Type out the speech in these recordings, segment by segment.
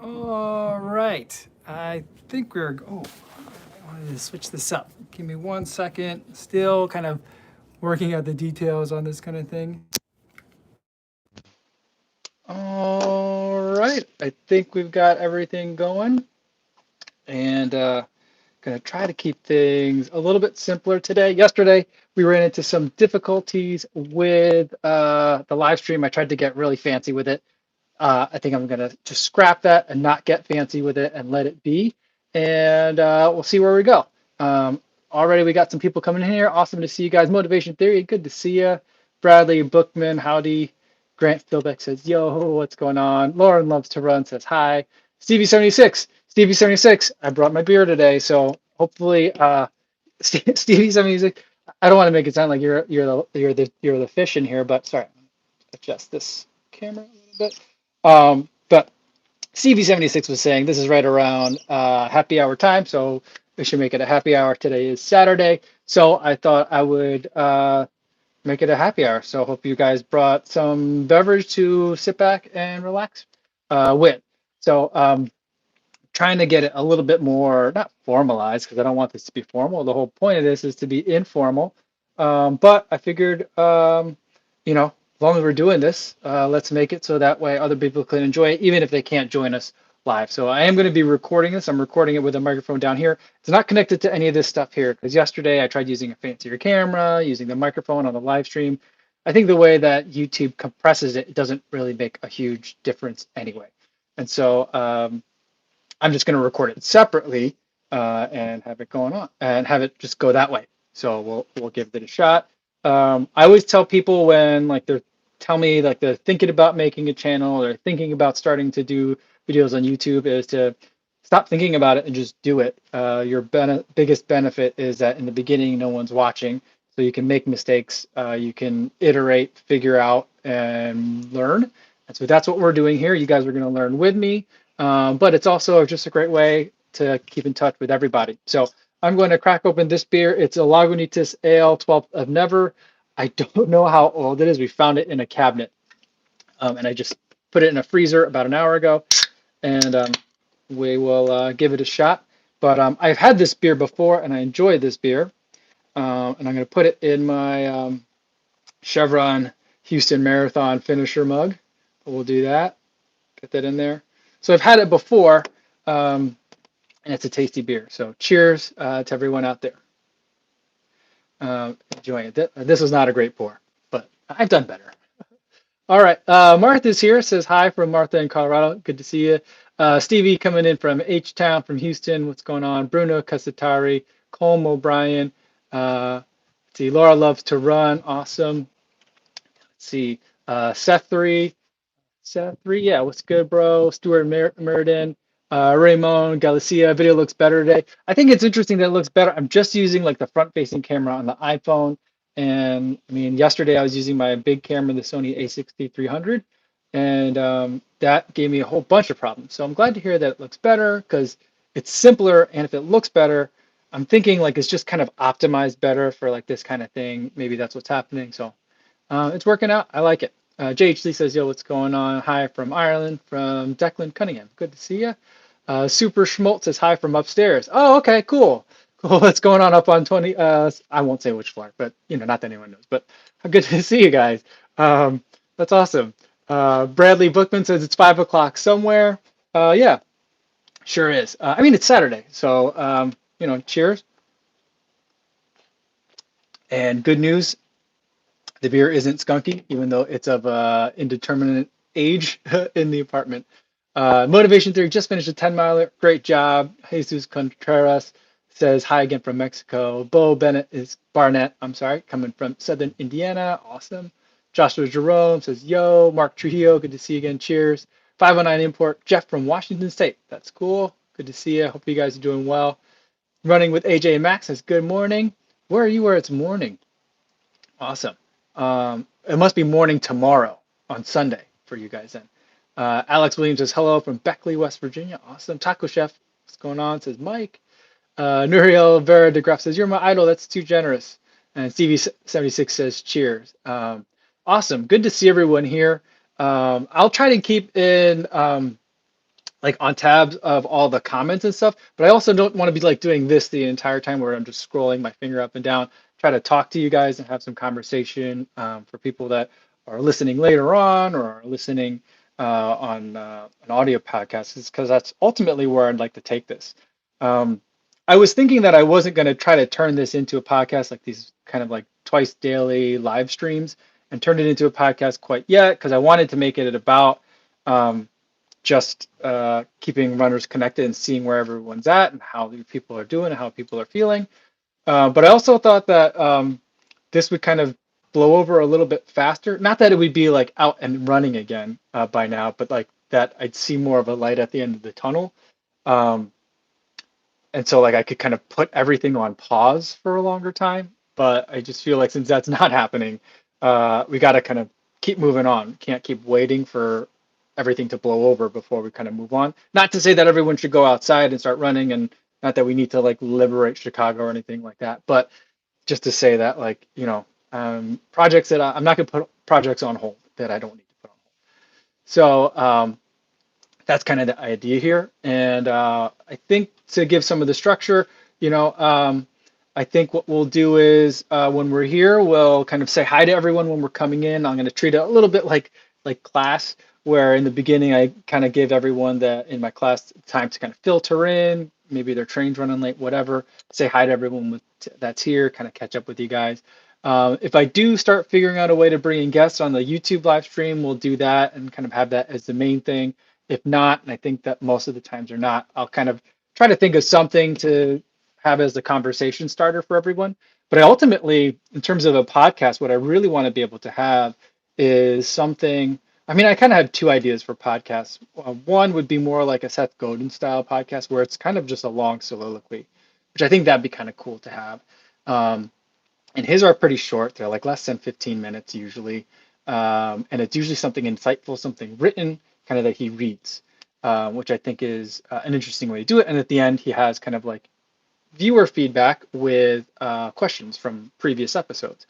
All right. I think I wanted to switch this up. Give me 1 second. Still kind of working out the details on this kind of thing. All right. I think we've got everything going, and gonna try to keep things a little bit simpler today. Yesterday, we ran into some difficulties with the live stream. I tried to get really fancy with it. I think I'm gonna just scrap that and not get fancy with it and let it be. And we'll see where we go. Already we got some people coming in here. Awesome to see you guys. Motivation Theory, good to see you. Bradley Bookman, howdy. Grant Philbeck says, yo, what's going on? Lauren Loves to Run says, hi. Stevie76, I brought my beer today. So hopefully, Stevie76, I don't want to make it sound like you're the fish in here, but sorry, adjust this camera a little bit. But CV76 was saying this is right around happy hour time, so we should make it a happy hour. Today is Saturday, so I thought I would make it a happy hour. So hope you guys brought some beverage to sit back and relax with. So trying to get it a little bit more, not formalized, because I don't want this to be formal. The whole point of this is to be informal. But I figured, as long as we're doing this, let's make it so that way other people can enjoy it, even if they can't join us live. So I am going to be recording this. I'm recording it with a microphone down here. It's not connected to any of this stuff here, because yesterday I tried using a fancier camera, using the microphone on the live stream. I think the way that YouTube compresses it, it doesn't really make a huge difference anyway. And so I'm just going to record it separately and have it going on and have it just go that way. So we'll give it a shot. I always tell people when like tell me like they're thinking about making a channel or thinking about starting to do videos on YouTube is to stop thinking about it and just do it. Your biggest benefit is that in the beginning no one's watching, so you can make mistakes, you can iterate, figure out, and learn. And so that's what we're doing here. You guys are going to learn with me. But it's also just a great way to keep in touch with everybody. So I'm going to crack open this beer. It's a Lagunitas Ale 12th of Never. I don't know how old it is. We found it in a cabinet, and I just put it in a freezer about an hour ago, and we will give it a shot. But I've had this beer before, and I enjoyed this beer, and I'm going to put it in my Chevron Houston Marathon finisher mug. We'll do that. Get that in there. So I've had it before, and it's a tasty beer. So cheers to everyone out there enjoying it. This is not a great pour, but I've done better. All right, Martha's here. Says hi from Martha in Colorado. Good to see you. Stevie coming in from H-Town from Houston. What's going on? Bruno Casatari, Colm O'Brien. Let's see, Laura Loves to Run. Awesome. Let's see, Seth 3. Seth 3, yeah, what's good, bro? Stuart Meriden, Raymond Galicia. Video looks better today. I think it's interesting that it looks better. I'm just using like the front-facing camera on the iPhone, and I mean, yesterday I was using my big camera, the Sony A6300, and that gave me a whole bunch of problems. So I'm glad to hear that it looks better because it's simpler, and if it looks better, I'm thinking like it's just kind of optimized better for like this kind of thing. Maybe that's what's happening. So it's working out. I like it. JHC says, yo, what's going on? Hi from Ireland, from Declan Cunningham. Good to see you. Super Schmoltz says, hi from upstairs. Oh, okay, cool. Cool. What's going on up on 20? I won't say which floor, but, not that anyone knows. But good to see you guys. That's awesome. Bradley Bookman says, it's 5 o'clock somewhere. Yeah, sure is. I mean, it's Saturday. So, cheers. And good news, the beer isn't skunky, even though it's of indeterminate age in the apartment. Motivation Theory just finished a 10-miler. Great job. Jesus Contreras says hi again from Mexico. Bo Bennett is Barnett, I'm sorry, coming from Southern Indiana. Awesome. Joshua Jerome says, yo. Mark Trujillo, good to see you again. Cheers. 509 Import. Jeff from Washington State. That's cool. Good to see you. Hope you guys are doing well. Running with AJ and Max says, good morning. Where are you where it's morning? Awesome. It must be morning tomorrow on Sunday for you guys then. Alex Williams says hello from Beckley, West Virginia. Awesome. Taco Chef, what's going on? Says Mike. Nuriel Vera de Graaf says, you're my idol. That's too generous. And Stevie76 says cheers. Awesome. Good to see everyone here. I'll try to keep in like on tabs of all the comments and stuff, but I also don't want to be like doing this the entire time where I'm just scrolling my finger up and down, try to talk to you guys and have some conversation for people that are listening later on or are listening on an audio podcast, is because that's ultimately where I'd like to take this. Um, I was thinking that I wasn't going to try to turn this into a podcast like these kind of like twice daily live streams and turn it into a podcast quite yet because I wanted to make it about um, just keeping runners connected and seeing where everyone's at and how people are doing and how people are feeling. But I also thought that this would kind of blow over a little bit faster. Not that it would be like out and running again by now, but like that I'd see more of a light at the end of the tunnel. Um, and so like I could kind of put everything on pause for a longer time. But I just feel like since that's not happening, we got to kind of keep moving on. Can't keep waiting for everything to blow over before we kind of move on. Not to say that everyone should go outside and start running, and not that we need to like liberate Chicago or anything like that, but just to say that like projects that I'm not going to put projects on hold that I don't need to put on hold. So that's kind of the idea here. And I think to give some of the structure, you know, I think what we'll do is when we're here, we'll kind of say hi to everyone when we're coming in. I'm going to treat it a little bit like class, where in the beginning I kind of give everyone that in my class time to kind of filter in, maybe their train's running late, whatever. Say hi to everyone that's here, kind of catch up with you guys. If I do start figuring out a way to bring in guests on the YouTube live stream, we'll do that and kind of have that as the main thing. If not, and I think that most of the times are not, I'll kind of try to think of something to have as a conversation starter for everyone. But I ultimately, in terms of a podcast, what I really want to be able to have is something. I mean, I kind of have two ideas for podcasts. One would be more like a Seth Godin style podcast where it's kind of just a long soliloquy, which I think that'd be kind of cool to have. Um, and his are pretty short. They're like less than 15 minutes usually. And it's usually something insightful, something written, kind of that he reads, which I think is an interesting way to do it. And at the end, he has kind of like viewer feedback with questions from previous episodes,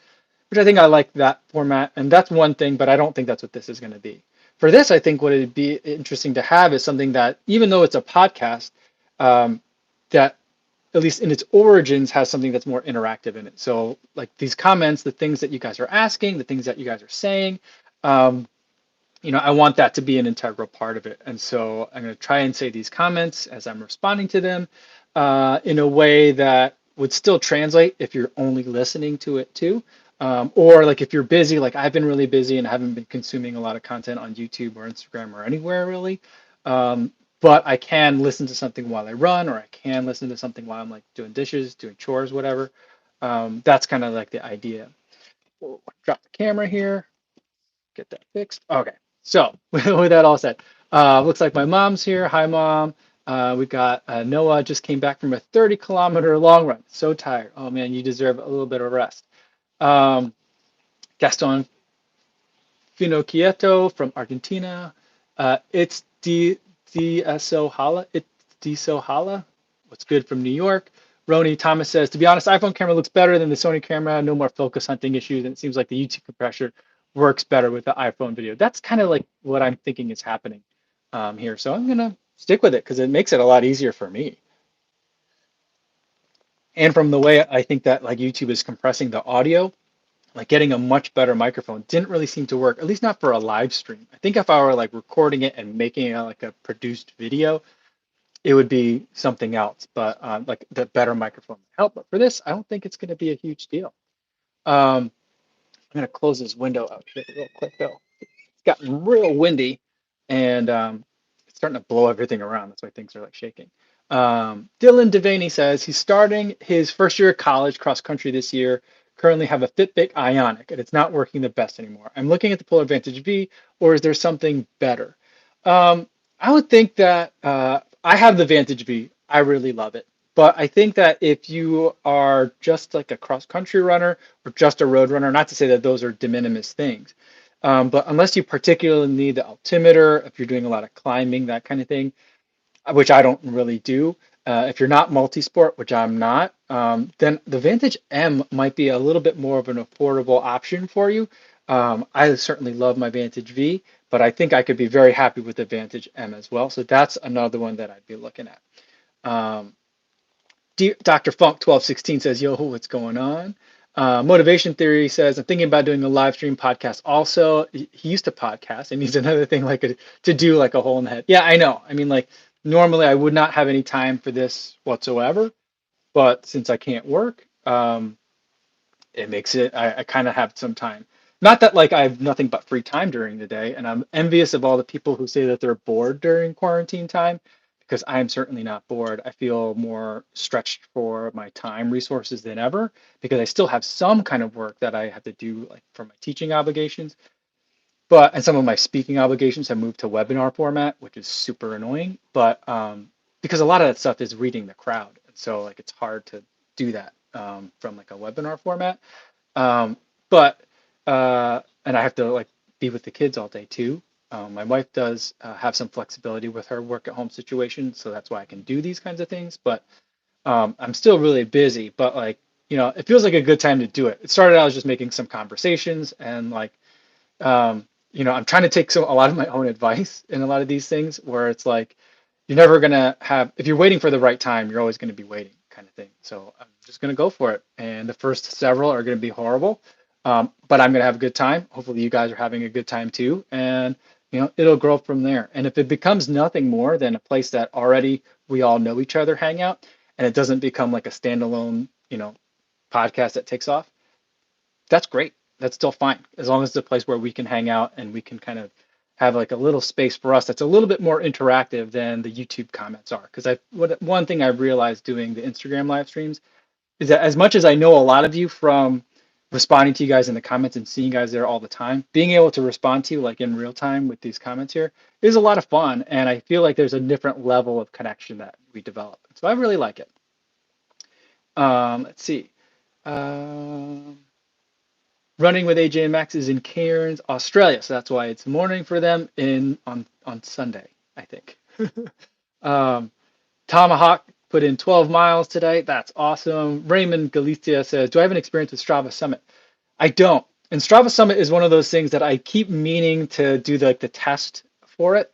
which I think I like that format. And that's one thing, but I don't think that's what this is going to be. For this, I think what it'd be interesting to have is something that, even though it's a podcast, um, that at least in its origins, has something that's more interactive in it. So like these comments, the things that you guys are asking, the things that you guys are saying, um, I want that to be an integral part of it. And so I'm going to try and say these comments as I'm responding to them in a way that would still translate if you're only listening to it too. Or like if you're busy, like I've been really busy and haven't been consuming a lot of content on YouTube or Instagram or anywhere really. Um, but I can listen to something while I run, or I can listen to something while I'm like doing dishes, doing chores, whatever. That's kind of like the idea. We'll drop the camera here, get that fixed. Okay, so with that all said, looks like my mom's here. Hi, mom. We've got Noah just came back from a 30-kilometer long run. So tired. Oh man, you deserve a little bit of rest. Um, Gaston Finocchieto from Argentina. It's DSO Hala. It's DSO Hala. What's good from New York? Roni Thomas says, to be honest, iPhone camera looks better than the Sony camera. No more focus hunting issues. And it seems like the YouTube compressor works better with the iPhone video. That's kind of like what I'm thinking is happening here. So I'm going to stick with it because it makes it a lot easier for me. And from the way I think that like YouTube is compressing the audio, like getting a much better microphone didn't really seem to work, at least not for a live stream. I think if I were like recording it and making it like a produced video, it would be something else. But like the better microphone would help. But for this, I don't think it's going to be a huge deal. I'm going to close this window out here real quick though. It's gotten real windy and it's starting to blow everything around. That's why things are like shaking. Dylan Devaney says he's starting his first year of college cross country this year. Currently have a Fitbit Ionic and it's not working the best anymore. I'm looking at the Polar Advantage V, or is there something better? I would think that I have the Vantage V. I really love it. But I think that if you are just like a cross country runner or just a road runner, not to say that those are de minimis things, but unless you particularly need the altimeter, if you're doing a lot of climbing, that kind of thing, which I don't really do. If you're not multi-sport, which I'm not, then the Vantage M might be a little bit more of an affordable option for you. I certainly love my Vantage V, but I think I could be very happy with Advantage M as well. So that's another one that I'd be looking at. Um, Dr. Funk 1216 says, "Yo, what's going on?" Motivation Theory says, "I'm thinking about doing a live stream podcast." Also, he used to podcast, and he's another thing like to do like a hole in the head. Yeah, I know. I mean, like normally I would not have any time for this whatsoever, but since I can't work, it makes it I kind of have some time. Not that like I have nothing but free time during the day, and I'm envious of all the people who say that they're bored during quarantine time, because I'm certainly not bored. I feel more stretched for my time resources than ever because I still have some kind of work that I have to do like for my teaching obligations, but and some of my speaking obligations have moved to webinar format, which is super annoying. But because a lot of that stuff is reading the crowd, and so like it's hard to do that from like a webinar format. Um, but and I have to like be with the kids all day too. My wife does have some flexibility with her work at home situation, so that's why I can do these kinds of things. But I'm still really busy. But like it feels like a good time to do it. It started out as just making some conversations and like I'm trying to take a lot of my own advice in a lot of these things where it's like you're never gonna have if you're waiting for the right time, you're always gonna be waiting kind of thing. So I'm just gonna go for it. And the first several are gonna be horrible, but I'm gonna have a good time. Hopefully you guys are having a good time too, and it'll grow from there. And if it becomes nothing more than a place that already we all know each other hang out, and it doesn't become like a standalone, podcast that takes off, that's great. That's still fine as long as it's a place where we can hang out and we can kind of have like a little space for us that's a little bit more interactive than the YouTube comments are. Because one thing I've realized doing the Instagram live streams is that as much as I know a lot of you from responding to you guys in the comments and seeing you guys there all the time, being able to respond to you like in real time with these comments here is a lot of fun. And I feel like there's a different level of connection that we develop. So I really like it. Let's see. Um, Running with AJ and Max is in Cairns, Australia, so that's why it's morning for them in on Sunday, I think. um, Tomahawk put in 12 miles today. That's awesome. Raymond Galicia says, "Do I have an experience with Strava Summit?" I don't. And Strava Summit is one of those things that I keep meaning to do the test for it.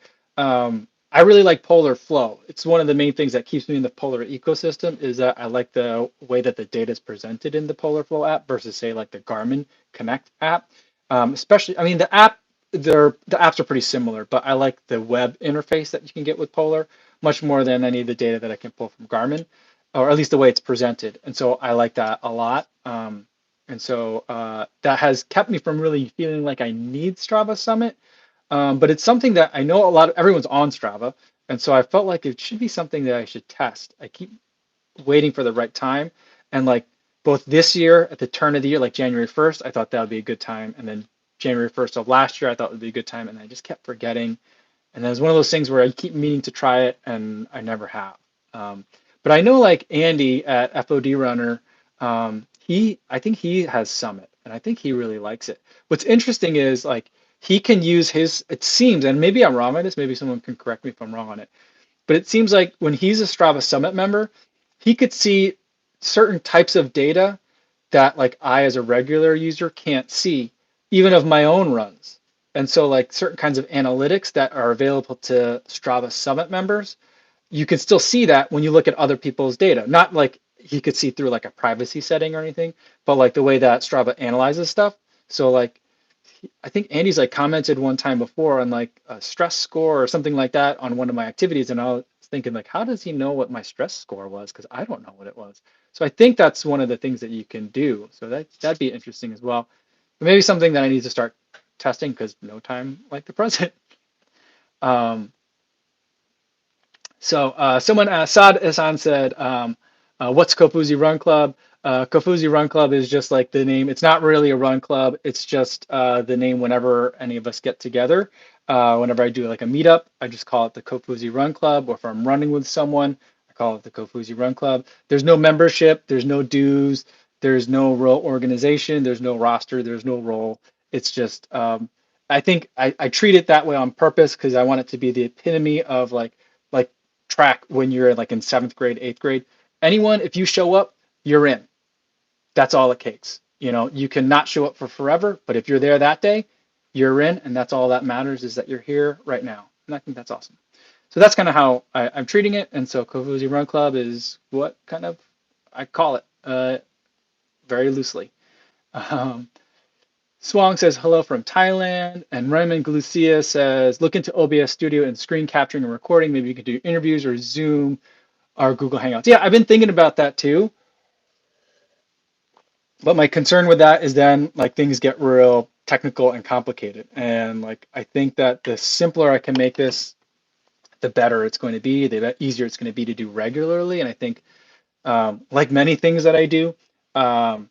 I really like Polar Flow. It's one of the main things that keeps me in the Polar ecosystem is that I like the way that the data is presented in the Polar Flow app versus say like the Garmin Connect app. Especially, I mean, the apps are pretty similar, but I like the web interface that you can get with Polar much more than any of the data that I can pull from Garmin, or at least the way it's presented. And so I like that a lot. And so that has kept me from really feeling like I need Strava Summit. But it's something that I know everyone's on Strava. And so I felt like it should be something that I should test. I keep waiting for the right time. And like both this year at the turn of the year, like January 1st, I thought that would be a good time. And then January 1st of last year, I thought would be a good time. And I just kept forgetting. And then it's one of those things where I keep meaning to try it and I never have. But I know like Andy at FOD Runner, I think he has Summit and I think he really likes it. What's interesting is like he can use it seems, and maybe I'm wrong on this, maybe someone can correct me if I'm wrong on it, but it seems like when he's a Strava Summit member, he could see certain types of data that like I as a regular user can't see, even of my own runs. And so like certain kinds of analytics that are available to Strava Summit members, you can still see that when you look at other people's data. Not like he could see through like a privacy setting or anything, but like the way that Strava analyzes stuff. So like I think Andy's like commented one time before on like a stress score or something like that on one of my activities, and I was thinking like, how does he know what my stress score was? Because I don't know what it was. So I think that's one of the things that you can do. So that'd be interesting as well. But maybe something that I need to start testing because no time like the present. Um, someone Saad Hassan said, "What's Kofuzi Run Club?" Kofuzi Run Club is just like the name. It's not really a run club. It's just the name whenever any of us get together. Whenever I do like a meetup, I just call it the Kofuzi Run Club. Or if I'm running with someone, I call it the Kofuzi Run Club. There's no membership. There's no dues. There's no role organization. There's no roster. There's no role. It's just I think I treat it that way on purpose because I want it to be the epitome of like track when you're like in seventh grade, eighth grade. Anyone, if you show up, you're in. That's all it takes. You can not show up for forever, but if you're there that day, you're in, and that's all that matters is that you're here right now. And I think that's awesome. So that's kind of how I'm treating it. And so Kofuzi Run Club is what kind of I call it very loosely. Um, Swang says hello from Thailand, and Raymond Glucia says look into OBS Studio and screen capturing and recording. Maybe you could do interviews or Zoom or Google Hangouts. Yeah, I've been thinking about that too. But my concern with that is then like things get real technical and complicated. And like I think that the simpler I can make this, the better it's going to be, the easier it's going to be to do regularly. And I think like many things that I do, um,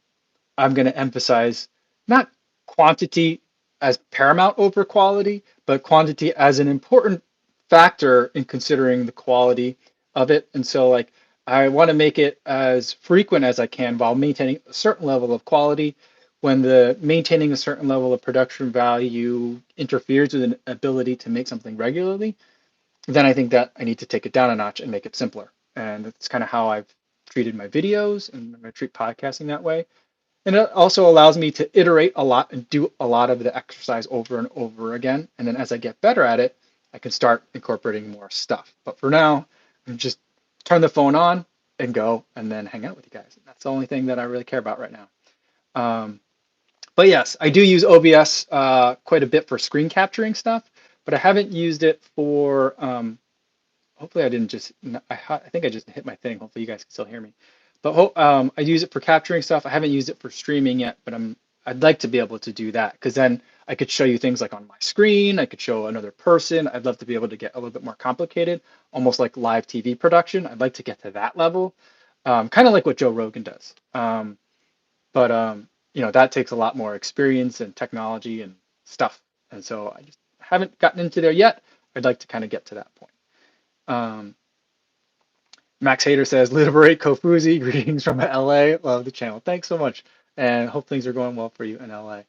I'm going to emphasize not quantity as paramount over quality, but quantity as an important factor in considering the quality of it. And so, like, I want to make it as frequent as I can while maintaining a certain level of quality. When the maintaining a certain level of production value interferes with an ability to make something regularly, then I think that I need to take it down a notch and make it simpler. And that's kind of how I've treated my videos, and I treat podcasting that way. And it also allows me to iterate a lot and do a lot of the exercise over and over again. And then as I get better at it, I can start incorporating more stuff. But for now, I'm just turn the phone on and go and then hang out with you guys. That's the only thing that I really care about right now. Um, but yes, I do use OBS quite a bit for screen capturing stuff, but I haven't used it for hopefully I didn't just, I think I just hit my thing. Hopefully you guys can still hear me. But I use it for capturing stuff. I haven't used it for streaming yet, but I'd like to be able to do that because then I could show you things like on my screen. I could show another person. I'd love to be able to get a little bit more complicated, almost like live TV production. I'd like to get to that level, kind of like what Joe Rogan does. But you know, that takes a lot more experience and technology and stuff. And so I just haven't gotten into there yet. I'd like to kind of get to that point. Um, Max Hader says, liberate Kofuzi. Greetings from LA. Love the channel. Thanks so much. And hope things are going well for you in LA.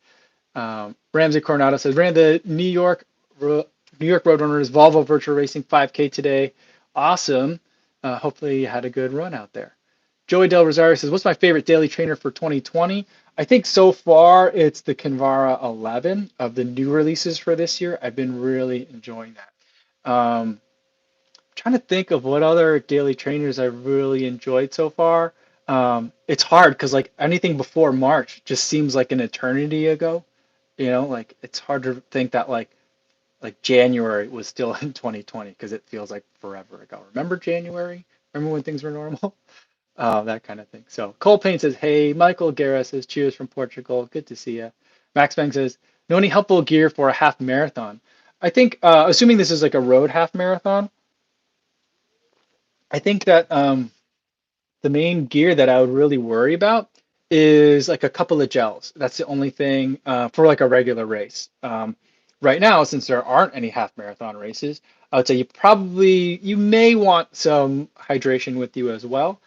Ramsey Coronado says, ran the New York Roadrunners Volvo Virtual Racing 5K today. Awesome. Hopefully you had a good run out there. Joey Del Rosario says, what's my favorite daily trainer for 2020? I think so far it's the Kinvara 11 of the new releases for this year. I've been really enjoying that. Trying to think of what other daily trainers I've really enjoyed so far. It's hard because like anything before March just seems like an eternity ago. You know, like it's hard to think that like January was still in 2020 because it feels like forever ago. Remember January? Remember when things were normal? That kind of thing. So Cole Payne says, hey, Michael Guerra says, cheers from Portugal. Good to see you. Max Bang says, know any helpful gear for a half marathon? I think, assuming this is like a road half marathon, I think that the main gear that I would really worry about is like a couple of gels. That's the only thing for like a regular race. Right now, since there aren't any half marathon races, I would say you may want some hydration with you as well.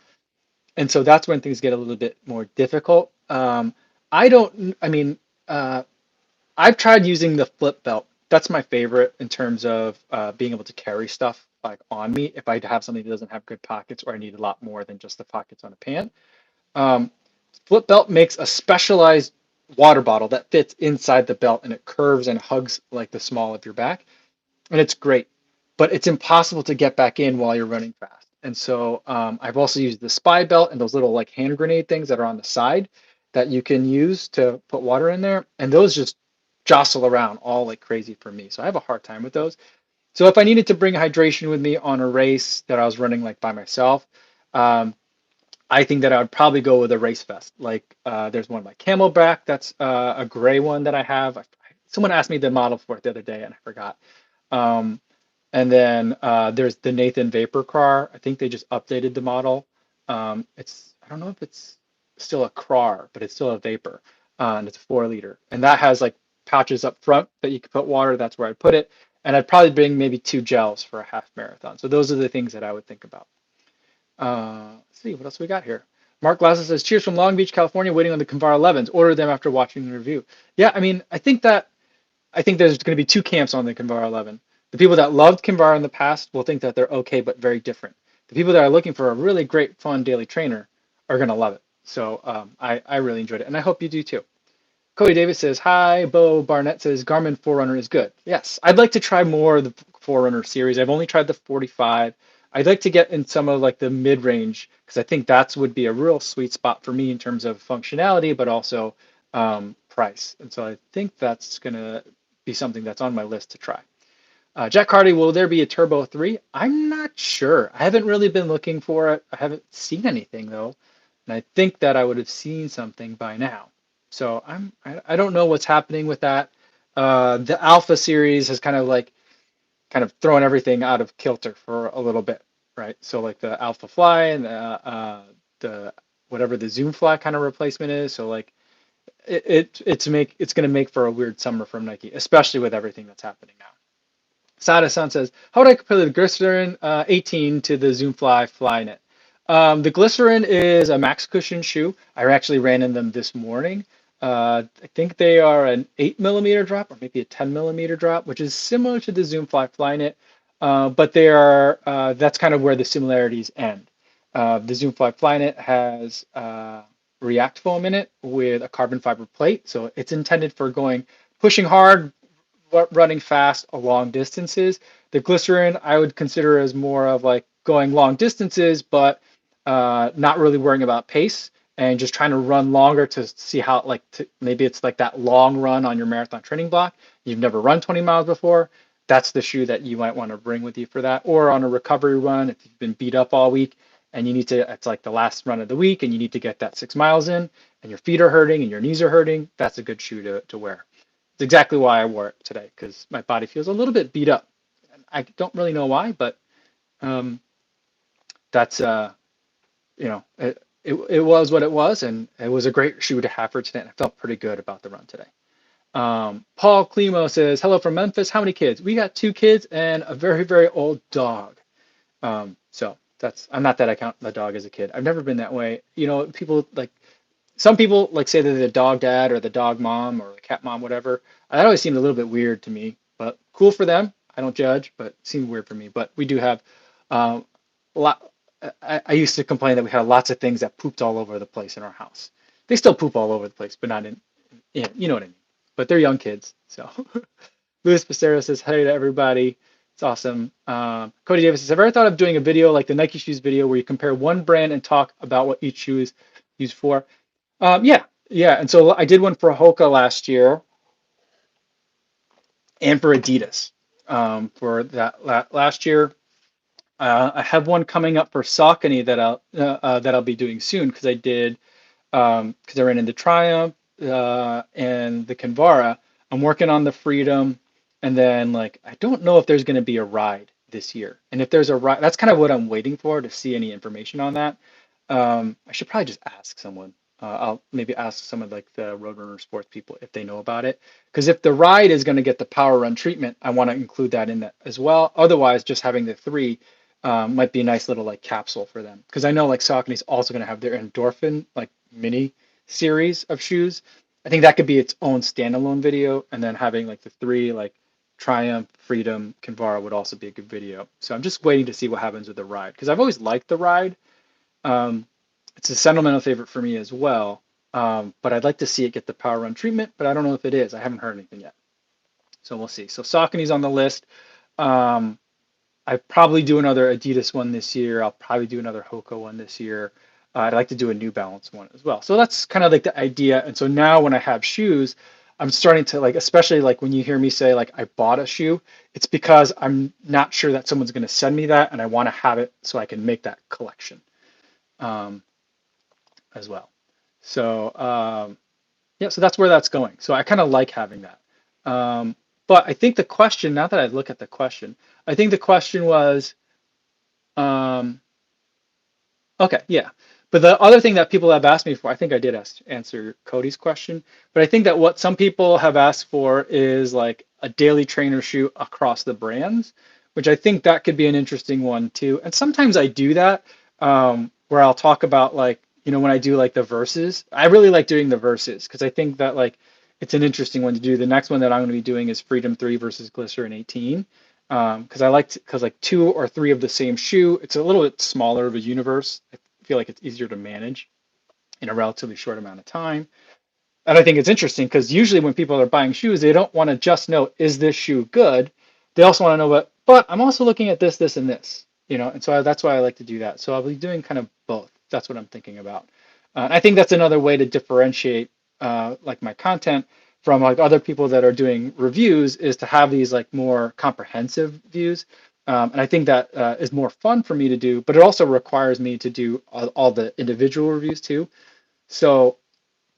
And so that's when things get a little bit more difficult. I don't, I mean, uh, I've tried using the flip belt. That's my favorite in terms of being able to carry stuff like on me if I have something that doesn't have good pockets or I need a lot more than just the pockets on a pant. Um, Flip belt makes a specialized water bottle that fits inside the belt and it curves and hugs like the small of your back and it's great, but it's impossible to get back in while you're running fast. And so I've also used the spy belt and those little like hand grenade things that are on the side that you can use to put water in there. And those just jostle around all like crazy for me. So I have a hard time with those. So if I needed to bring hydration with me on a race that I was running like by myself, um, I think that I would probably go with a race vest. Like there's one by Camelback. That's a gray one that I have. Someone asked me the model for it the other day and I forgot. Um, and then there's the Nathan Vapor Car. I think they just updated the model. I don't know if it's still a Car, but it's still a Vapor, and it's a 4 liter. And that has like pouches up front that you can put water. That's where I'd put it. And I'd probably bring maybe 2 gels for a half marathon. So those are the things that I would think about. Let's see what else we got here. Mark Glasser says, cheers from Long Beach, California, waiting on the Kinvara 11s. Order them after watching the review. Yeah, I mean, I think there's going to be two camps on the Kinvara 11. The people that loved Kinvara in the past will think that they're okay, but very different. The people that are looking for a really great, fun daily trainer are going to love it. So I really enjoyed it, and I hope you do too. Cody Davis says, hi. Bo Barnett says, Garmin Forerunner is good. Yes, I'd like to try more of the Forerunner series. I've only tried the 45. I'd like to get in some of like the mid-range because I think that's would be a real sweet spot for me in terms of functionality, but also price. And so I think that's going to be something that's on my list to try. Jack Hardy, will there be a Turbo 3? I'm not sure. I haven't really been looking for it. I haven't seen anything though. And I think that I would have seen something by now. So I don't know what's happening with that. The Alpha series has kind of thrown everything out of kilter for a little bit, right? So like the Alpha Fly and the whatever the Zoom Fly kind of replacement is. So like it's going to make for a weird summer from Nike, especially with everything that's happening now. Sada-san says, how would I compare the Glycerin 18 to the Zoomfly Flyknit? The Glycerin is a max cushion shoe. I actually ran in them this morning. I think they are an 8 millimeter drop or maybe a 10 millimeter drop, which is similar to the Zoomfly Flyknit, but they are that's kind of where the similarities end. The Zoomfly Flyknit has React foam in it with a carbon fiber plate, so it's intended for pushing hard, running fast long distances. The glycerin I would consider as more of like going long distances, but not really worrying about pace and just trying to run longer to see how maybe it's like that long run on your marathon training block. You've never run 20 miles before. That's the shoe that you might want to bring with you for that. Or on a recovery run, if you've been beat up all week and you need to, it's like the last run of the week and you need to get that 6 miles in and your feet are hurting and your knees are hurting, that's a good shoe to wear. It's exactly why I wore it today because my body feels a little bit beat up. I don't really know why, but um, that's it was what it was, and it was a great shoe to have for today. And I felt pretty good about the run today. Paul Climo says, "Hello from Memphis. How many kids? We got 2 kids and a very very old dog. So that's I'm not that I count the dog as a kid. I've never been that way. People like some people like say they're the dog dad or the dog mom or the cat mom, whatever. That always seemed a little bit weird to me, but cool for them. I don't judge, but it seemed weird for me. But we do have um, a lot. I used to complain that we had lots of things that pooped all over the place in our house. They still poop all over the place, but not you know what I mean. But they're young kids. So Luis Pacero says, hey to everybody. It's awesome. Cody Davis says, have you ever thought of doing a video like the Nike shoes video where you compare one brand and talk about what each shoe is used for? Yeah, yeah. And so I did one for Hoka last year and for Adidas for that last year. I have one coming up for Saucony that I'll be doing soon because I did because I ran into Triumph and the Kinvara. I'm working on the Freedom, and then like I don't know if there's going to be a ride this year, and if there's a ride, that's kind of what I'm waiting for to see any information on that. I should probably just ask someone. I'll maybe ask some of like the Roadrunner sports people if they know about it. Because if the ride is going to get the power run treatment, I want to include that in that as well. Otherwise, just having the three might be a nice little like capsule for them. Because I know like Saucony is also going to have their endorphin like mini series of shoes. I think that could be its own standalone video, and then having like the three like Triumph, Freedom, Kinvara would also be a good video. So I'm just waiting to see what happens with the ride because I've always liked the ride. Um, it's a sentimental favorite for me as well. But I'd like to see it get the power run treatment, but I don't know if it is. I haven't heard anything yet. So we'll see. So Saucony's on the list. Um, I probably do another Adidas one this year. I'll probably do another Hoka one this year. I'd like to do a New Balance one as well. So that's kind of like the idea. And so now when I have shoes, I'm starting to like, especially like when you hear me say like I bought a shoe, it's because I'm not sure that someone's going to send me that, and I want to have it so I can make that collection um, as well. So yeah, so that's where that's going. So I kind of like having that. But I think the question, now that I look at the question, I think the question was, um, okay, yeah. But the other thing that people have asked me for, I think I did answer Cody's question, but I think that what some people have asked for is like a daily trainer shoe across the brands, which I think that could be an interesting one too. And sometimes I do that where I'll talk about like, when I do like the verses, I really like doing the verses because I think that like it's an interesting one to do. The next one that I'm going to be doing is Freedom 3 versus Glycerin 18 because because like 2 or 3 of the same shoe, it's a little bit smaller of a universe. I feel like it's easier to manage in a relatively short amount of time. And I think it's interesting because usually when people are buying shoes, they don't want to just know, is this shoe good? They also want to know but I'm also looking at this, this, and this, and so that's why I like to do that. So I'll be doing kind of both. That's what I'm thinking about. I think that's another way to differentiate like my content from like other people that are doing reviews is to have these like more comprehensive views. And I think that is more fun for me to do, but it also requires me to do all the individual reviews too. So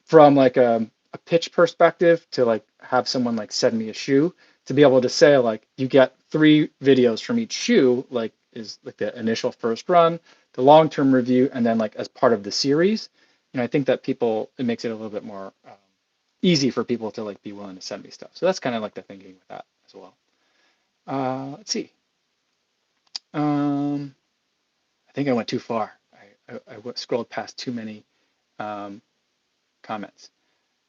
from like a pitch perspective to like have someone like send me a shoe to be able to say like you get 3 videos from each shoe like is like the initial first run, the long-term review, and then like as part of the series. I think that it makes it a little bit more easy for people to like be willing to send me stuff. So that's kind of like the thinking with that as well. Let's see. Um, I think I went too far. I scrolled past too many um, comments.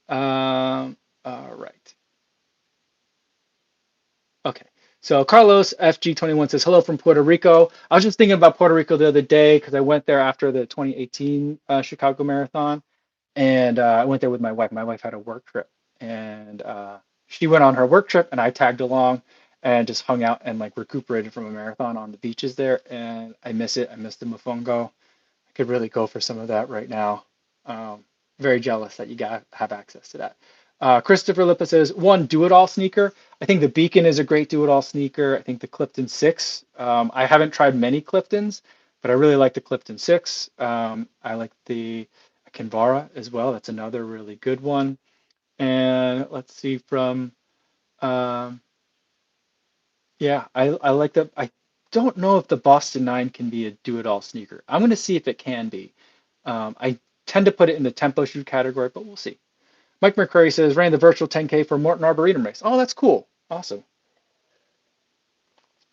All right. Okay. So Carlos FG21 says, hello from Puerto Rico. I was just thinking about Puerto Rico the other day because I went there after the 2018 Chicago Marathon. And I went there with my wife. My wife had a work trip. And she went on her work trip and I tagged along and just hung out and like recuperated from a marathon on the beaches there. And I miss it. I miss the mofongo. I could really go for some of that right now. Um, Very jealous that you got have access to that. Christopher Lippa says, one do-it-all sneaker. I think the Beacon is a great do-it-all sneaker. I think the Clifton 6. I haven't tried many Cliftons, but I really like the Clifton 6. I like the Kinvara as well. That's another really good one. And let's see from um, yeah, I like the I don't know if the Boston 9 can be a do-it-all sneaker. I'm going to see if it can be. I tend to put it in the tempo shoe category, but we'll see. Mike McCurry says, ran the virtual 10K for Morton Arboretum race. Oh, that's cool. Awesome.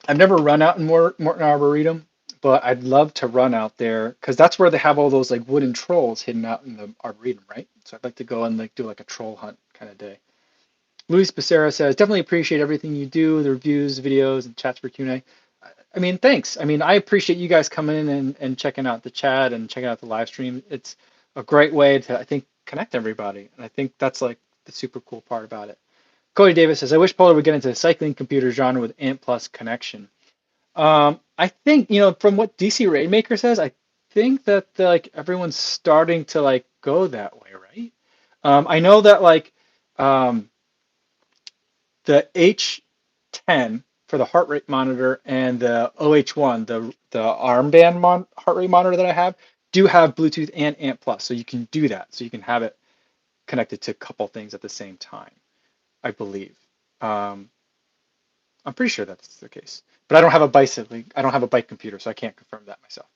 I've never run out in Morton Arboretum, but I'd love to run out there because that's where they have all those like wooden trolls hidden out in the Arboretum, right? So I'd like to go and like do like a troll hunt kind of day. Luis Becerra says, definitely appreciate everything you do, the reviews, videos, and chats for Q&A. I mean, thanks. I mean, I appreciate you guys coming in and checking out the chat and checking out the live stream. It's a great way to, I think, connect everybody. And I think that's like the super cool part about it. Cody Davis says, I wish Polar would get into the cycling computer genre with Ant Plus connection. I think, from what DC Rainmaker says, I think that like everyone's starting to like go that way, right? I know that like um, the H10 for the heart rate monitor and the OH1, the armband heart rate monitor that I have, do have Bluetooth and Ant Plus, so you can do that. So you can have it connected to a couple things at the same time, I believe. Um, I'm pretty sure that's the case, but I don't have a bicycle. I don't have a bike computer, so I can't confirm that myself.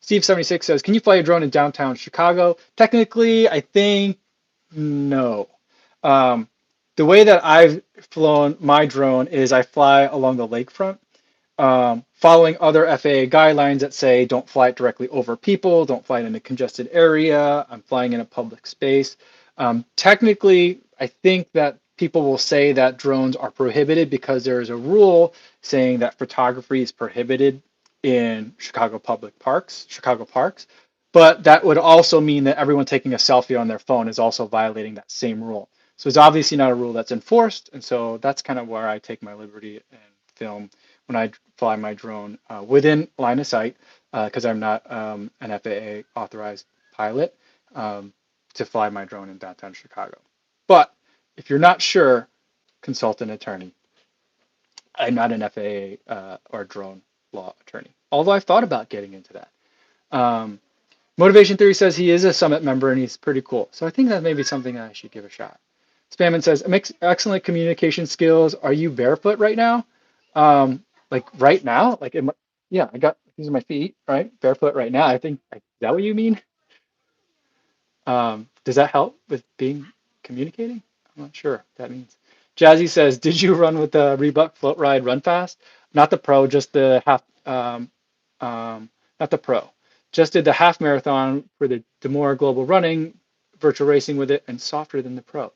Steve76 says, can you fly a drone in downtown Chicago? Technically, I think no. Um, the way that I've flown my drone is I fly along the lakefront, following other FAA guidelines that say don't fly it directly over people, don't fly it in a congested area. I'm flying in a public space. Technically, I think that people will say that drones are prohibited because there is a rule saying that photography is prohibited in Chicago parks. But that would also mean that everyone taking a selfie on their phone is also violating that same rule. So it's obviously not a rule that's enforced. And so that's kind of where I take my liberty and film when I fly my drone within line of sight, because I'm not an FAA authorized pilot to fly my drone in downtown Chicago. But if you're not sure, consult an attorney. I'm not an FAA or drone law attorney, although I've thought about getting into that. Um, Motivation Theory says he is a Summit member and he's pretty cool. So I think that may be something that I should give a shot. Spamman says, excellent communication skills. Are you barefoot right now? Like right now? Yeah, these are my feet, right? Barefoot right now. I think, is that what you mean? Does that help with communicating? I'm not sure what that means. Jazzy says, did you run with the Reebok Float Ride Run Fast? Not the pro, just the half, not the pro. Just did the half marathon for the Demora Global Running, virtual racing with it, and softer than the pro.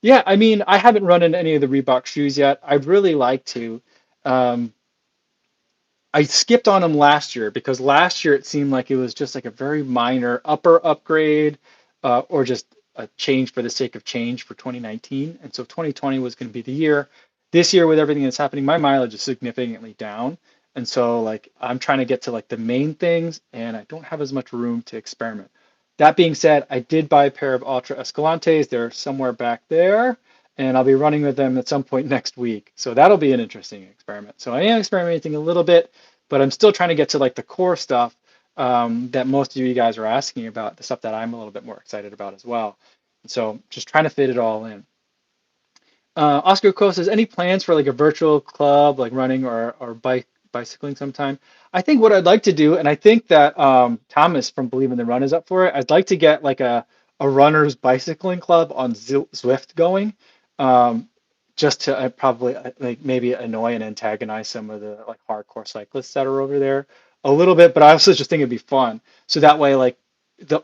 Yeah, I mean, I haven't run in any of the Reebok shoes yet. I'd really like to. Um, I skipped on them last year because last year it seemed like it was just like a very minor upper upgrade or just a change for the sake of change for 2019. And so 2020 was going to be the year. This year, with everything that's happening, my mileage is significantly down. And so like I'm trying to get to like the main things and I don't have as much room to experiment. That being said, I did buy a pair of Ultra Escalantes. They're somewhere back there and I'll be running with them at some point next week. So that'll be an interesting experiment. So I am experimenting a little bit, but I'm still trying to get to like the core stuff that most of you guys are asking about, the stuff that I'm a little bit more excited about as well. So just trying to fit it all in. Oscar Co says, any plans for like a virtual club, like running or bicycling sometime? I think what I'd like to do, and I think that Thomas from Believe in the Run is up for it. I'd like to get like a runners bicycling club on Zwift going, um, just to probably like maybe annoy and antagonize some of the like hardcore cyclists that are over there a little bit. But I also just think it'd be fun. So that way, like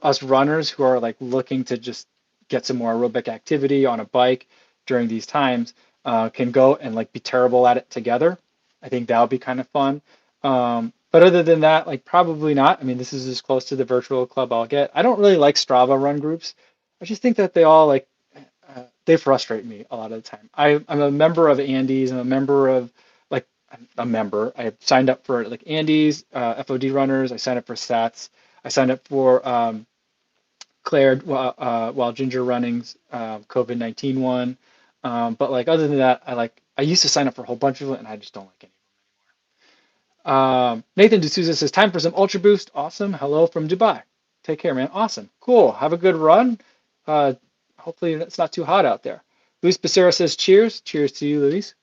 us runners who are like looking to just get some more aerobic activity on a bike during these times can go and like be terrible at it together. I think that would be kind of fun. But other than that, like probably not. I mean, this is as close to the virtual club I'll get. I don't really like Strava run groups. I just think that they all like they frustrate me a lot of the time. I'm a member of Andy's. I'm a member of like a member. I signed up for like Andy's, FOD runners. I signed up for Sats. I signed up for Claire while Ginger Running's COVID-19 one. But like other than that, I used to sign up for a whole bunch of it, and I just don't like any. Nathan D'Souza says, time for some Ultra Boost. Awesome. Hello from Dubai. Take care, man. Awesome. Cool. Have a good run. Uh, hopefully it's not too hot out there. Luis Becerra says, cheers. Cheers to you, Luis.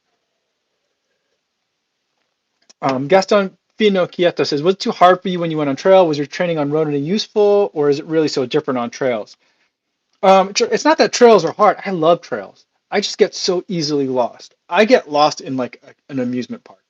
Gaston Finocchieto says, was it too hard for you when you went on trail? Was your training on road useful, or is it really so different on trails? It's not that trails are hard. I love trails. I just get so easily lost. I get lost in like an amusement park.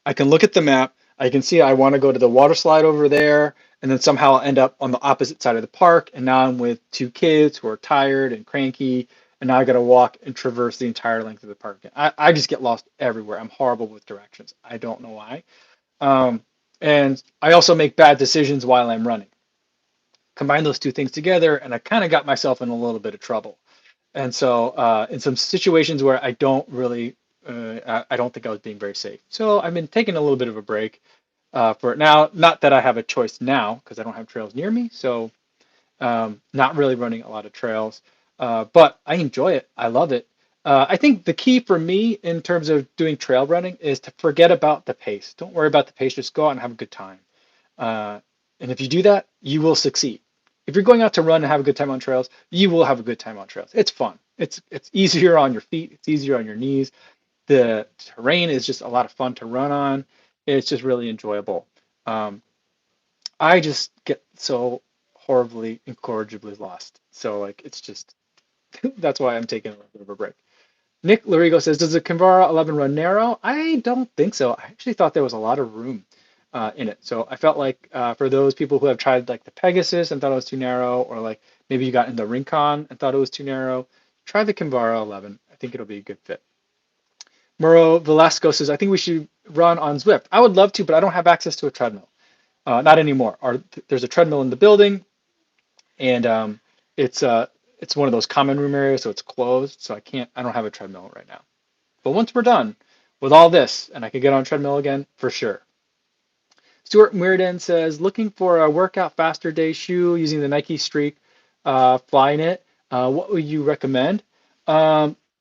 I can look at the map. I can see I want to go to the water slide over there, and then somehow I'll end up on the opposite side of the park. And now I'm with two kids who are tired and cranky, and now I got to walk and traverse the entire length of the park. I just get lost everywhere. I'm horrible with directions. I don't know why. Um, and I also make bad decisions while I'm running. Combine those two things together, and I kind of got myself in a little bit of trouble. And so in some situations where I don't really, I don't think I was being very safe. So I've been taking a little bit of a break for it now. Not that I have a choice now because I don't have trails near me. So not really running a lot of trails, but I enjoy it. I love it. I think the key for me in terms of doing trail running is to forget about the pace. Don't worry about the pace. Just go out and have a good time. Uh, and if you do that, you will succeed. If you're going out to run and have a good time on trails, you will have a good time on trails. It's fun. It's easier on your feet. It's easier on your knees. The terrain is just a lot of fun to run on. It's just really enjoyable. Um, I just get so horribly, incorrigibly lost. So like it's just that's why I'm taking a little bit of a break. Nick Larigo says, does the Kinvara 11 run narrow? I don't think so. I actually thought there was a lot of room in it. So I felt like for those people who have tried like the Pegasus and thought it was too narrow, or like maybe you got into Rincon and thought it was too narrow, try the Kinvara 11. I think it'll be a good fit. Muro Velasco says, I think we should run on Zwift. I would love to, but I don't have access to a treadmill. Not anymore. There's a treadmill in the building, and it's one of those common room areas, so it's closed. So I don't have a treadmill right now. But once we're done with all this, and I can get on a treadmill again, for sure. Stuart Muirden says, looking for a workout faster day shoe using the Nike Streak Flyknit. What would you recommend?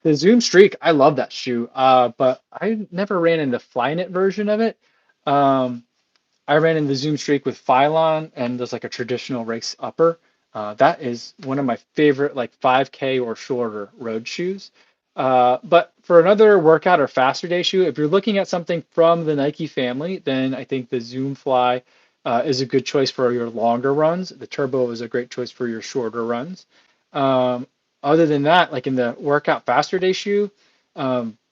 The Zoom Streak, I love that shoe, but I never ran in the Flyknit version of it. Um, I ran in the Zoom Streak with Phylon, and there's like a traditional race upper. That is one of my favorite like 5K or shorter road shoes. But for another workout or faster day shoe, if you're looking at something from the Nike family, then I think the Zoom Fly is a good choice for your longer runs. The Turbo is a great choice for your shorter runs. Um, Other than that, like in the workout faster day shoe,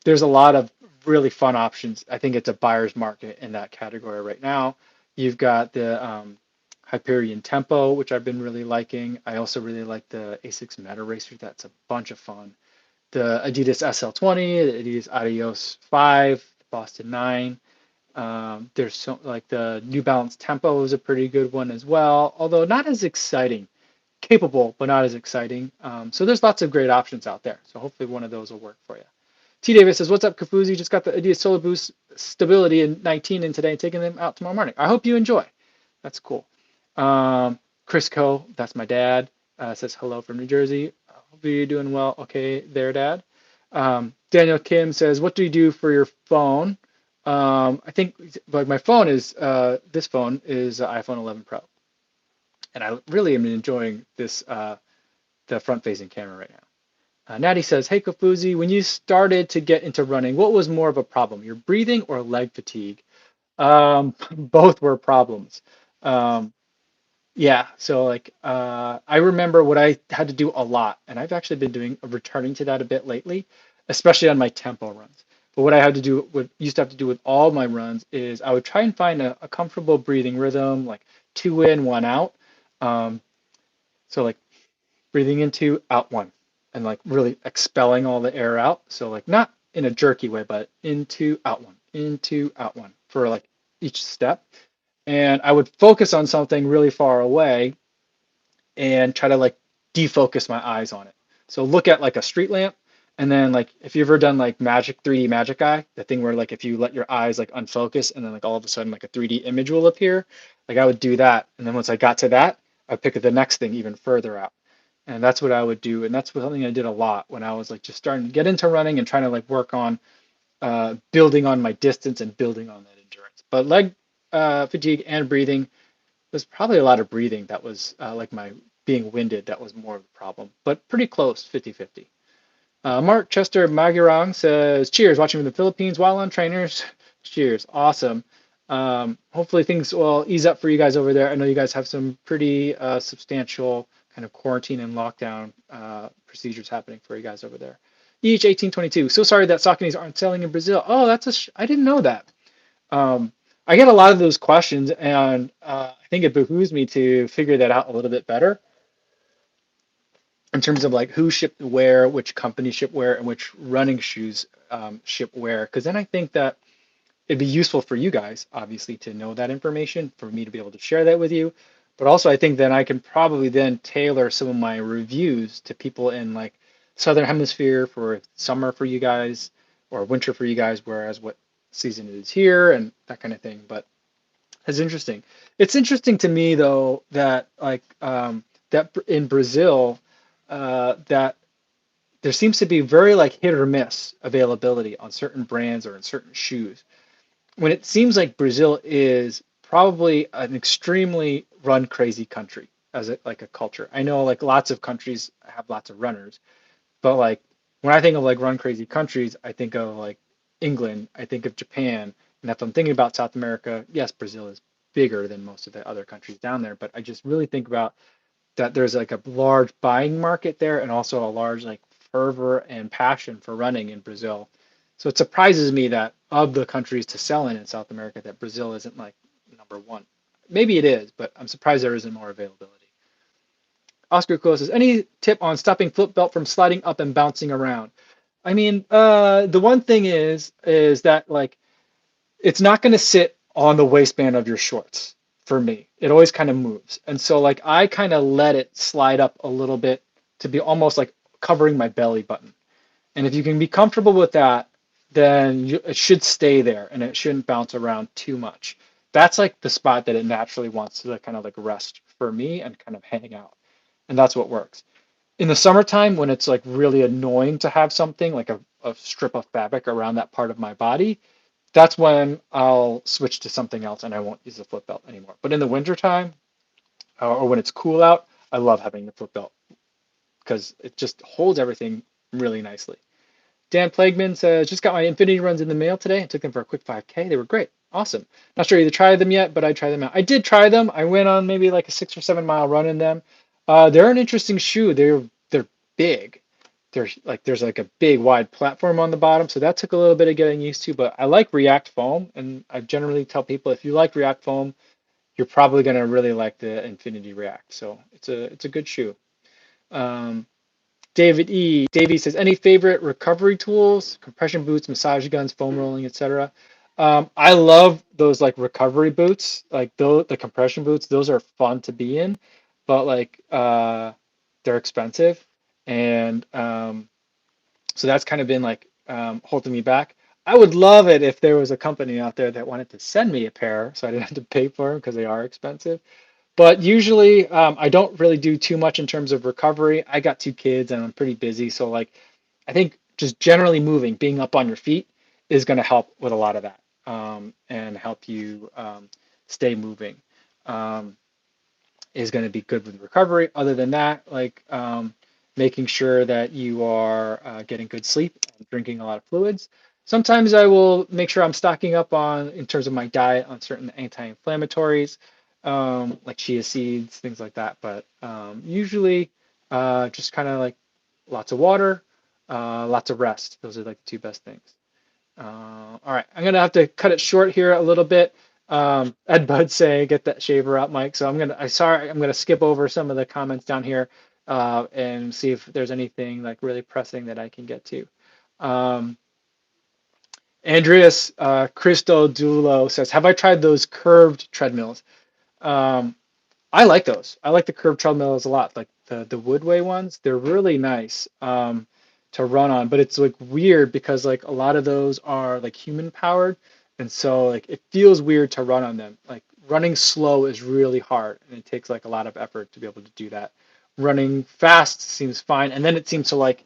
there's a lot of really fun options. I think it's a buyer's market in that category right now. You've got the Hyperion Tempo, which I've been really liking. I also really like the Asics Meta Racer. That's a bunch of fun. The Adidas SL20, the Adidas Adios 5, the Boston 9. There's so like the New Balance Tempo is a pretty good one as well, although not as exciting. capable, but not as exciting. So there's lots of great options out there. So hopefully one of those will work for you. T. Davis says, "What's up, Kofuzi? Just got the Adidas Solar Boost Stability in 19 in today, taking them out tomorrow morning. I hope you enjoy. That's cool." Chris Co, that's my dad, says hello from New Jersey. Hope you're doing well. Okay, there, Dad. Daniel Kim says, "What do you do for your phone?" I think like my phone is this phone is iPhone 11 Pro, and I really am enjoying this the front-facing camera right now. Natty says, "Hey Kofuzi, when you started to get into running, what was more of a problem, your breathing or leg fatigue?" Both were problems. Um, yeah, so like I remember what I had to do a lot, and I've actually been doing returning to that a bit lately, especially on my tempo runs. But what I had to do, what used to have to do with all my runs, is I would try and find a comfortable breathing rhythm, like two in, one out. Um, so like breathing into, out one, and like really expelling all the air out. So like not in a jerky way, but into, out one for like each step. And I would focus on something really far away and try to like defocus my eyes on it. So look at like a street lamp, and then like if you've ever done like magic 3D magic eye, the thing where like if you let your eyes like unfocus and then like all of a sudden like a 3D image will appear, like I would do that. And then once I got to that, I'd pick the next thing even further out. And that's what I would do. And that's something I did a lot when I was like just starting to get into running and trying to like work on building on my distance and building on that endurance. But leg fatigue and breathing, there's probably a lot of breathing that was like my being winded that was more of the problem, but pretty close, 50-50. Mark Chester Magurang says, "Cheers, watching from the Philippines while on trainers." Cheers, awesome. Hopefully things will ease up for you guys over there. I know you guys have some pretty substantial kind of quarantine and lockdown procedures happening for you guys over there. EH1822, so sorry that Sauconys aren't selling in Brazil. Oh, I didn't know that. Um, I get a lot of those questions, and I think it behooves me to figure that out a little bit better in terms of like who shipped where, which company shipped where, and which running shoes ship where. Because then I think that it'd be useful for you guys, obviously, to know that information, for me to be able to share that with you. But also, I think then I can probably then tailor some of my reviews to people in like Southern Hemisphere for summer for you guys or winter for you guys, whereas what season it is here and that kind of thing. But it's interesting. It's interesting to me though that like that in Brazil that there seems to be very like hit or miss availability on certain brands or in certain shoes. When it seems like Brazil is probably an extremely run crazy country as like a culture. I know like lots of countries have lots of runners, but like when I think of like run crazy countries, I think of like England, I think of Japan, and if I'm thinking about South America, yes, Brazil is bigger than most of the other countries down there, but I just really think about that there's like a large buying market there and also a large like fervor and passion for running in Brazil. So it surprises me that of the countries to sell in South America, that Brazil isn't like number one. Maybe it is, but I'm surprised there isn't more availability. Oscar Close says, "Any tip on stopping flip belt from sliding up and bouncing around?" I mean, the one thing is that like it's not going to sit on the waistband of your shorts for me. It always kind of moves. And so like I kind of let it slide up a little bit to be almost like covering my belly button. And if you can be comfortable with that, then it should stay there and it shouldn't bounce around too much. That's like the spot that it naturally wants to like, kind of like rest for me and kind of hang out. And that's what works. In the summertime, when it's like really annoying to have something like a strip of fabric around that part of my body, that's when I'll switch to something else and I won't use the flip belt anymore. But in the wintertime or when it's cool out, I love having the flip belt because it just holds everything really nicely. Dan Plagueman says, "Just got my Infinity runs in the mail today. I took them for a quick 5K. They were great. Awesome. Not sure either tried them yet, but I tried them out. I did try them. I went on maybe like a 6 or 7 mile run in them. They're an interesting shoe. They're big. There's like a big wide platform on the bottom, so that took a little bit of getting used to. But I like React foam, and I generally tell people if you like React foam, you're probably gonna really like the Infinity React. So it's a good shoe. Um, Davey says, "Any favorite recovery tools, compression boots, massage guns, foam rolling, etc." I love those like recovery boots, like the compression boots. Those are fun to be in. but like they're expensive, and so that's kind of been like holding me back. I would love it if there was a company out there that wanted to send me a pair so I didn't have to pay for them because they are expensive. But usually, I don't really do too much in terms of recovery. I got two kids and I'm pretty busy. So, like, I think just generally moving, being up on your feet is going to help with a lot of that and help you stay moving. Um, is going to be good with recovery. Other than that, like making sure that you are getting good sleep and drinking a lot of fluids. Sometimes I will make sure I'm stocking up on, in terms of my diet, on certain anti-inflammatories, like chia seeds, things like that. But usually, just kind of like lots of water, lots of rest. Those are like the two best things. All right, I'm gonna have to cut it short here a little bit. Ed Bud say, "Get that shaver out, Mike." So I'm gonna skip over some of the comments down here and see if there's anything like really pressing that I can get to. Um, Andreas Christo Dulo says, "Have I tried those curved treadmills?" Um, I like those. I like the curved treadmills a lot, like the Woodway ones. They're really nice to run on, but it's like weird because like a lot of those are like human powered, and so like it feels weird to run on them. Like running slow is really hard, and it takes like a lot of effort to be able to do that. Running fast seems fine, and then it seems to like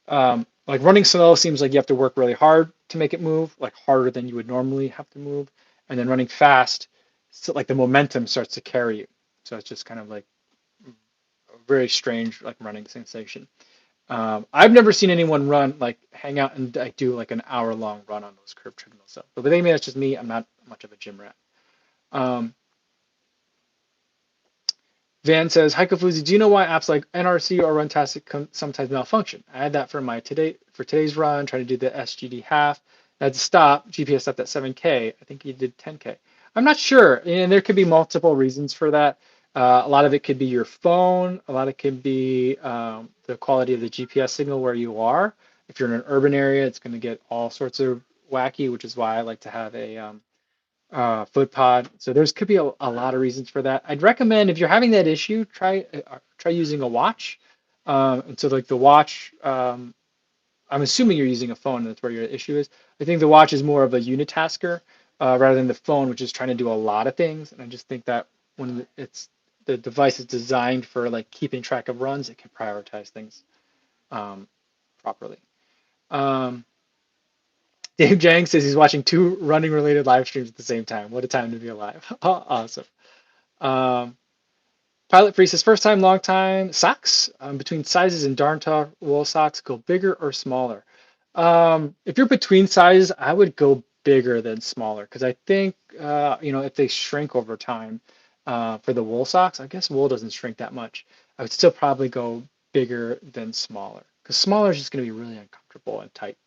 running slow seems like you have to work really hard to make it move, like harder than you would normally have to move, and then running fast, so like the momentum starts to carry you. So it's just kind of like a very strange like running sensation. I've never seen anyone run like hang out and like do like an hour long run on those curved treadmills. So, but maybe that's just me. I'm not much of a gym rat. Um, Van says, "Hi Kofuzi, do you know why apps like NRC or Runtastic sometimes malfunction? I had that for today's run, trying to do the SGD half. I had to stop. GPS stopped at 7K. I think you did 10K. I'm not sure, and there could be multiple reasons for that. A lot of it could be your phone. A lot of it could be the quality of the GPS signal where you are. If you're in an urban area, it's going to get all sorts of wacky, which is why I like to have a foot pod. So there's could be a lot of reasons for that. I'd recommend if you're having that issue, try using a watch. And so like the watch, I'm assuming you're using a phone, and that's where your issue is. I think the watch is more of a unitasker rather than the phone, which is trying to do a lot of things. And I just think that when the device is designed for like keeping track of runs, it can prioritize things um, properly. Um, Dave Jang says he's watching two running related live streams at the same time. What a time to be alive. Awesome. Um, Pilot Free says first time, long time. Socks between sizes and Darntar wool socks go bigger or smaller. If you're between sizes, I would go bigger than smaller because I think if they shrink over time for the wool socks, I guess wool doesn't shrink that much. I would still probably go bigger than smaller because smaller is just going to be really uncomfortable and tight.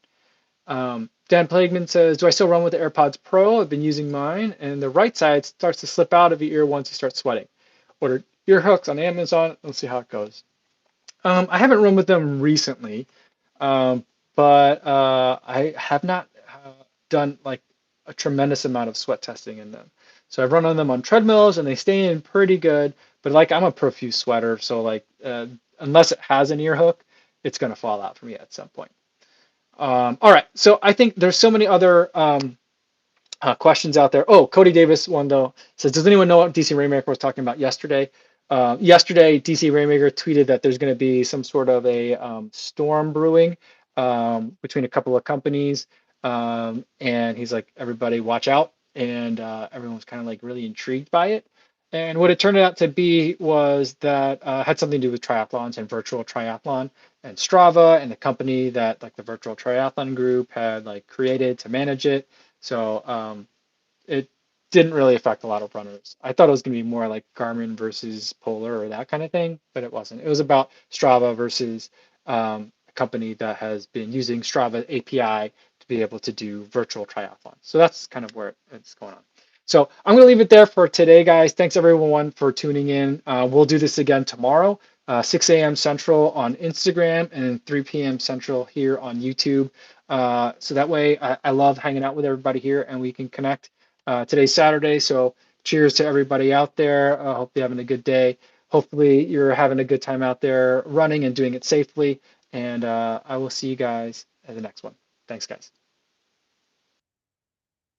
Dan Plagueman says, "Do I still run with the AirPods Pro? I've been using mine, and the right side starts to slip out of your ear once you start sweating. Ordered ear hooks on Amazon. Let's see how it goes." I haven't run with them recently, um, but I have not done like a tremendous amount of sweat testing in them. So I've run on them on treadmills, and they stay in pretty good. But like I'm a profuse sweater, so like unless it has an ear hook, it's gonna fall out for me at some point. All right, so I think there's so many other questions out there. Oh, Cody Davis one though says, "Does anyone know what DC Rainmaker was talking about yesterday?" Yesterday, DC Rainmaker tweeted that there's going to be some sort of a storm brewing between a couple of companies, and he's like, "Everybody, watch out!" And everyone was kind of like really intrigued by it. And what it turned out to be was that had something to do with triathlons and virtual triathlon and Strava and the company that like the virtual triathlon group had like created to manage it. So it didn't really affect a lot of runners. I thought it was going to be more like Garmin versus Polar or that kind of thing, but it wasn't. It was about Strava versus a company that has been using Strava API to be able to do virtual triathlons. So that's kind of where it's going on. So I'm going to leave it there for today, guys. Thanks everyone for tuning in. We'll do this again tomorrow, 6 a.m. Central on Instagram and 3 p.m. Central here on YouTube. So that way, I love hanging out with everybody here and we can connect. Today's Saturday, so cheers to everybody out there. Hope you're having a good day. Hopefully you're having a good time out there running and doing it safely. And I will see you guys at the next one. Thanks, guys.